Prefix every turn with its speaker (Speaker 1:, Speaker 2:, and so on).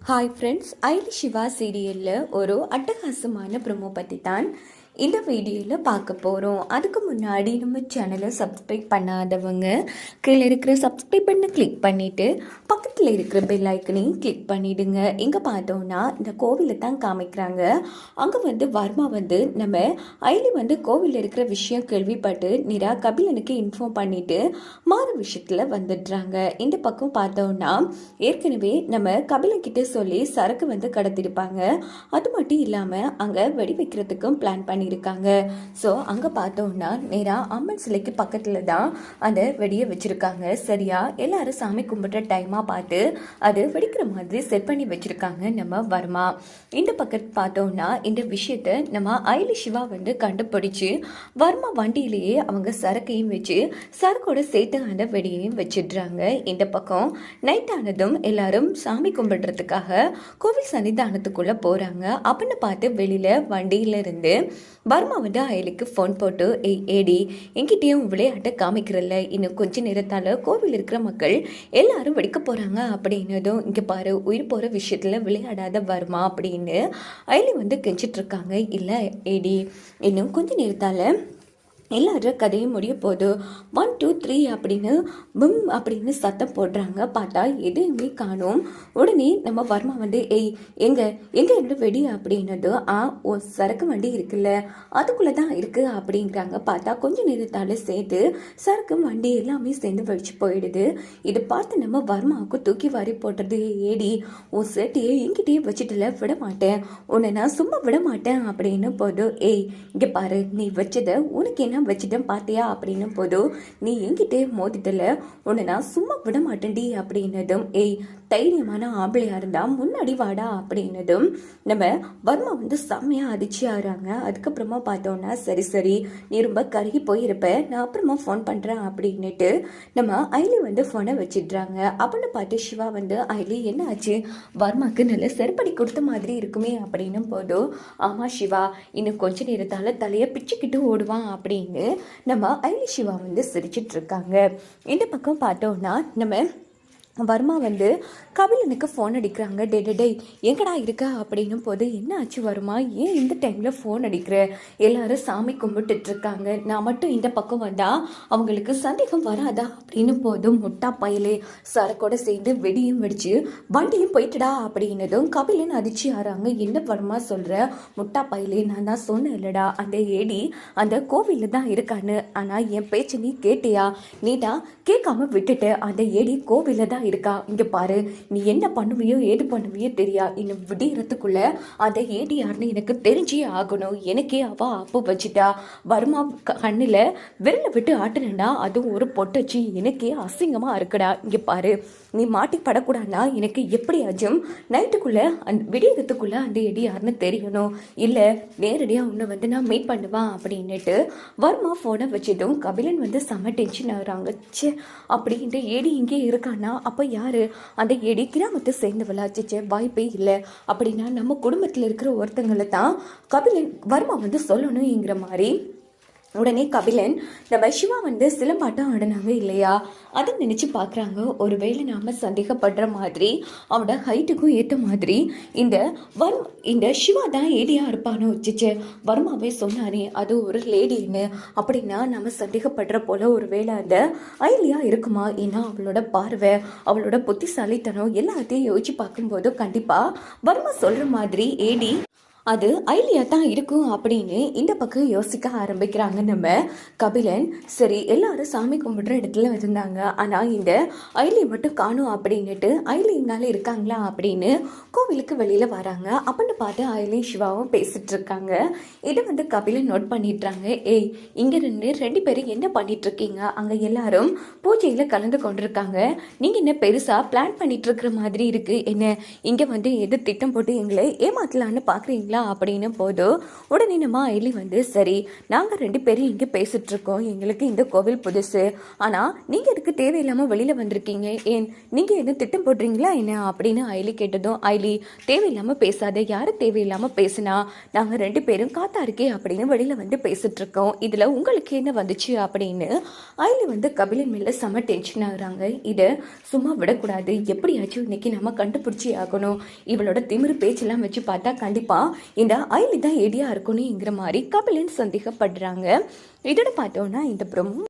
Speaker 1: Hi friends, ஐலி Siva சீரியலில் ஒரு அட்டகாசமான ப்ரோமோ பற்றி தான் இந்த வீடியோவில் பார்க்க போகிறோம். அதுக்கு முன்னாடி நம்ம சேனலை சப்ஸ்கிரைப் பண்ணாதவங்க கீழே இருக்கிற சப்ஸ்கிரைப் பண்ண கிளிக் பண்ணிவிட்டு பக்கத்தில் இருக்கிற பெல் ஐக்கனையும் கிளிக் பண்ணிவிடுங்க. இங்கே பார்த்தோன்னா இந்த கோவிலில் தான் காமிக்கிறாங்க. அங்கே வர்மா நம்ம ஐலி கோவிலில் இருக்கிற விஷயம் கேள்விப்பட்டு நிரா கபிலனுக்கு இன்ஃபார்ம் பண்ணிவிட்டு மாறு விஷயத்தில் வந்துடுறாங்க. இந்த பக்கம் பார்த்தோன்னா ஏற்கனவே நம்ம கபிலன்கிட்ட சொல்லி சரக்கு கடத்திருப்பாங்க. அது மட்டும் இல்லாமல் அங்கே வெடி வைக்கிறதுக்கும் பிளான் பண்ணியிருக்காங்க. ஸோ அங்கே பார்த்தோன்னா நேராக அம்மன் சிலைக்கு பக்கத்தில் தான் அந்த வெடியை வச்சுருக்காங்க. சரியா எல்லாரும் சாமி கும்பிட்ற டைமாக பார்த்து அது வெடிக்கிற மாதிரி செட் பண்ணி வச்சுருக்காங்க நம்ம வர்மா. இந்த பக்கத்து பார்த்தோன்னா இந்த விஷயத்தை நம்ம ஐலி சிவா கண்டுபிடிச்சு வர்மா வண்டியிலேயே அவங்க சரக்கையும் வச்சு சரக்கோட சேர்த்து அந்த வெடியையும் வச்சிடுறாங்க. இந்த பக்கம் நைட் ஆனதும் எல்லாரும் சாமி கும்பிடுறதுக்காக கோவில் சன்னிதானத்துக்குள்ளே போகிறாங்க. அப்படின்னு பார்த்து வெளியில் வண்டியிலிருந்து வர்மா ஐலிக்கு ஃபோன் போட்டு ஏடி என்கிட்டயும் விளையாட்ட காமிக்கிறல்ல, இன்னும் கொஞ்ச நேரத்தால் கோவில் இருக்கிற மக்கள் எல்லாரும் வெடிக்க போகிறாங்க அப்படின்னதும் இங்கே பாரு உயிர் போகிற விஷயத்தில் விளையாடாத வர்மா அப்படின்னு ஐலி கெஞ்சிட்டு இருக்காங்க. இல்லை ஏடி இன்னும் கொஞ்ச நேரத்தால் எல்லாரும் கதையும் முடிய போது 1 2 3 அப்படின்னு பிம் அப்படின்னு சத்தம் போடுறாங்க. பார்த்தா எதையுமே காணும். உடனே நம்ம வர்மா எங்க என்னோட வெடி அப்படின்னது ஓ சரக்கு வண்டி இருக்குல்ல அதுக்குள்ளே தான் இருக்கு அப்படிங்கிறாங்க. பார்த்தா கொஞ்சம் நேரத்தால் சேர்த்து சரக்கு வண்டி எல்லாமே சேர்ந்து வெடிச்சு போயிடுது. இதை பார்த்து நம்ம வர்மாவுக்கு தூக்கி வாரி போட்டுறது. ஏடி உன் சேட்டையை என்கிட்டயே வச்சுட்டுல விட மாட்டேன், உன்னை நான் சும்மா விட மாட்டேன் அப்படின்னு போதும். இங்கே பாரு நீ வச்சதை உனக்கு என்ன வச்சுட்டேன் பார்த்தியா அப்படின்னு போதும். நீ என்கிட்டே மோதிட்டல, உன்னை நான் சும்மா விட மாட்டேன்டி அப்படின்னதும் தைரியமான ஆம்பளையா இருந்தா முன்னாடி வாடா அப்படின்னதும் நம்ம வர்மா செம்மையா அதிர்ச்சி ஆகிறாங்க. அதுக்கப்புறமா பார்த்தோன்னா சரி நீ ரொம்ப கருகி போயிருப்ப, நான் அப்புறமா ஃபோன் பண்ணுறேன் அப்படின்னுட்டு நம்ம ஐலி ஃபோனை வச்சிடுறாங்க. அப்படின்னு பார்த்து சிவா ஐலி என்ன ஆச்சு, வர்மாக்கு நல்ல செருப்படி கொடுத்த மாதிரி இருக்குமே அப்படின்னு போதும். ஆமாம் சிவா இன்னும் கொஞ்ச நேரத்தால் தலையை பிச்சுக்கிட்டு ஓடுவான் அப்படின்னு நம்ம ஐலி சிவா சிரிச்சிட்டு இருக்காங்க. இந்த பக்கம் பார்த்தோன்னா நம்ம வர்மா கபிலனுக்கு ஃபோன் அடிக்கிறாங்க. டே எங்கடா இருக்க அப்படின்னும் போது என்ன ஆச்சு வர்மா, ஏன் இந்த டைமில் ஃபோன் அடிக்கிற, எல்லாரும் சாமி கும்பிட்டுட்டு இருக்காங்க, நான் மட்டும் இந்த பக்கம் வந்தா அவங்களுக்கு சந்தேகம் வராதா அப்படின்னு போதும். முட்டா பயலே சரக்கோட சேர்ந்து வெடியும் வெடிச்சு வண்டியும் போயிட்டுடா அப்படின்னதும் கபிலன் அதிர்ச்சி ஆறாங்க. என்ன வர்மா சொல்கிற, முட்டா பயலே நான் தான் சொன்னேன் இல்லடா அந்த ஏடி அந்த கோவிலில் தான் இருக்கான்னு, ஆனால் என் பேச்சு நீ கேட்டியா, நீ தான் கேட்காம விட்டுட்ட, அந்த ஏடி கோவிலில் தான் இருக்கா. இங்க பாரு நீ என்ன பண்ணுவியோ ஏது பண்ணுவியோ தெரியா, இன்னும் விடியறதுக்குள்ள அந்த ஏடி யாருன்னு எனக்கு தெரிஞ்சே ஆகணும். எனக்கே அவ அப்போ வச்சுட்டா, வர்மா கண்ணில் விரல விட்டு ஆட்டுனண்டா, அதுவும் ஒரு பொட்டச்சு, எனக்கே அசிங்கமா இருக்குடா. இங்க பாரு நீ மாட்டி படக்கூடாதுனா எனக்கு எப்படியாச்சும் நைட்டுக்குள்ள விடியறதுக்குள்ள அந்த எடி யாருன்னு தெரியணும், இல்லை நேரடியாக உன்னை நான் மீட் பண்ணுவான் அப்படின்னுட்டு வர்மா ஃபோனை வச்சதும் கபிலன் செம்ம டென்ஷன் ஆகுறாங்க. சே அப்படி இந்த ஏடி இங்கே இருக்கானா, அப்போ யாரு அந்த ஏடி கிராமத்தை சேர்ந்தவளாச்சிச்சே, வாய்ப்பே இல்லை, அப்படின்னா நம்ம குடும்பத்தில் இருக்கிற ஒருத்தங்களை தான் கபிலன் வர்மா சொல்லணுங்கிற மாதிரி. உடனே கபிலன் நம்ம சிவா சிலம்பாட்டம் ஆடினாங்க இல்லையா, அதை நினச்சி பார்க்குறாங்க. ஒருவேளை நாம் சந்தேகப்படுற மாதிரி அவனோட ஹைட்டுக்கும் ஏற்ற மாதிரி இந்த சிவா தான் ஏடியாக இருப்பானோ வச்சுச்சு, வர்மாவே சொன்னானே அது ஒரு லேடின்னு, அப்படின்னா நம்ம சந்தேகப்படுற போல் ஒருவேளை அந்த ஐலியா இருக்குமா, ஏன்னா அவளோட பார்வை அவளோட புத்திசாலித்தனம் எல்லாத்தையும் யோசிச்சு பார்க்கும்போது கண்டிப்பாக வர்மா சொல்கிற மாதிரி ஏடி அது ஐலியா தான் இருக்கும் அப்படின்னு இந்த பக்கம் யோசிக்க ஆரம்பிக்கிறாங்க நம்ம கபிலன். சரி எல்லாரும் சாமி கும்பிடுற இடத்துல இருந்தாங்க, ஆனால் இந்த ஐலி மட்டும் காணும் அப்படின்னுட்டு ஐலி இங்கால இருக்காங்களா அப்படின்னு கோவிலுக்கு வெளியில் வராங்க. அப்படின்னு பார்த்து ஐலி சிவாவும் பேசிட்டு இருக்காங்க. இதை கபிலன் நோட் பண்ணிடுறாங்க. இங்கே ரெண்டு பேரும் என்ன பண்ணிட்டு இருக்கீங்க, அங்கே எல்லாரும் பூஜையில் கலந்து கொண்டிருக்காங்க, நீங்கள் என்ன பெருசாக பிளான் பண்ணிட்டு இருக்கிற மாதிரி இருக்கு, என்ன இங்கே எது திட்டம் போட்டு எங்களை ஏமாத்தலான்னு பார்க்குறீங்க சொல்கிறீங்களா அப்படின்னு போது உடனே நம்ம ஐலி வந்து சரி நாங்கள் 2 பேரும் இங்கே பேசிகிட்டு இருக்கோம், எங்களுக்கு இந்த கோவில் புதுசு, ஆனால் நீங்கள் இதுக்கு தேவையில்லாமல் வெளியில் வந்திருக்கீங்க, ஏன் நீங்கள் என்ன திட்டம் போடுறீங்களா என்ன அப்படின்னு ஐலி கேட்டதும் ஐலி தேவையில்லாமல் பேசாத, யார் தேவையில்லாமல் பேசுனா நாங்கள் 2 பேரும் காத்தா இருக்கே அப்படின்னு வெளியில் வந்து பேசிகிட்டு இருக்கோம், இதில் உங்களுக்கு என்ன வந்துச்சு அப்படின்னு ஐலி வந்து கபிலன் மேலே செம டென்ஷன் ஆகுறாங்க. இதை சும்மா விடக்கூடாது, எப்படியாச்சும் இன்னைக்கு நம்ம கண்டுபிடிச்சி ஆகணும், இவளோட திமிரு பேச்செல்லாம் வச்சு பார்த்தா கண்டிப்பாக இந்த ஐலி தான் எடியாக இருக்கணுங்கிற மாதிரி கபிலன் சந்தேகப்படுறாங்க. இதோட பார்த்தோன்னா இந்த ப்ரோமோ